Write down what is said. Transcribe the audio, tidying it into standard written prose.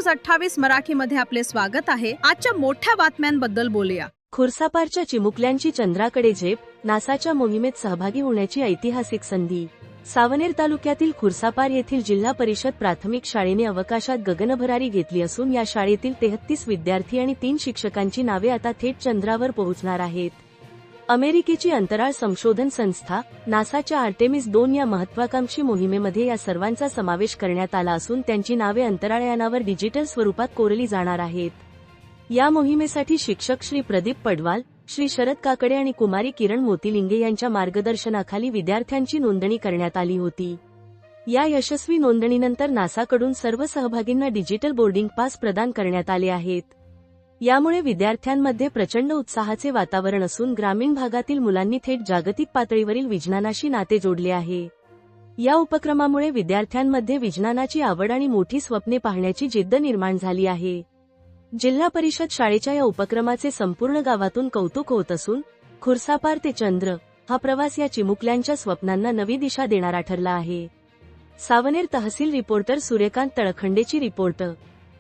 News 28 मराठीमध्ये आपले स्वागत आहे। आजच्या मोठ्या बातम्यांबद्दल बोलूया। खुर्सापारच्या चिमुकल्यांची चंद्राकडे झेप, नासाच्या मोहिमेत सहभागी होण्याची ऐतिहासिक संधी। सावनेर तालुक्यातील खुर्सापार येथील जिल्हा परिषद प्राथमिक शाळेने अवकाशात गगनभरारी घेतली असून या शाळेतील 33 विद्यार्थी आणि 3 शिक्षकांची नावे आता थेट चंद्रावर पोहोचणार आहेत। अमेरिकेची अंतराळ संशोधन संस्था नासाच्या आर्टेमिस 2 या महत्त्वाकांक्षी मोहिमेमध्ये या सर्वांचा समावेश करण्यात आला असून त्यांची नावे अंतराळयानावर डिजिटल स्वरूपात कोरली जाणार आहेत। या मोहिमेसाठी शिक्षक श्री प्रदीप पडवाल, श्री शरद काकडे आणि कुमारी किरण मोतीलिंगे यांच्या मार्गदर्शनाखाली विद्यार्थ्यांची नोंदणी करण्यात आली होती। या यशस्वी नोंदणीनंतर नासाकडून सर्व सहभागींना डिजिटल बोर्डिंग पास प्रदान करण्यात आले आहेत। यामुळे विद्यार्थ्यांमध्ये प्रचंड उत्साहाचे वातावरण असून ग्रामीण भागातील मुलांनी थेट जागतिक पातळीवरील विज्ञानाशी नाते जोडले आहे। या उपक्रमामुळे विद्यार्थ्यांमध्ये विज्ञानाची आवड आणि मोठी स्वप्ने पाहण्याची जिद्द निर्माण झाली आहे। जिल्हा परिषद शाळेच्या या उपक्रमाचे संपूर्ण गावातून कौतुक होत असून खुर्सापार ते चंद्र हा प्रवास या चिमुकल्यांच्या स्वप्नांना नवी दिशा देणारा ठरला आहे। सावनेर तहसील रिपोर्टर सूर्यकांत तळखंडेची रिपोर्ट।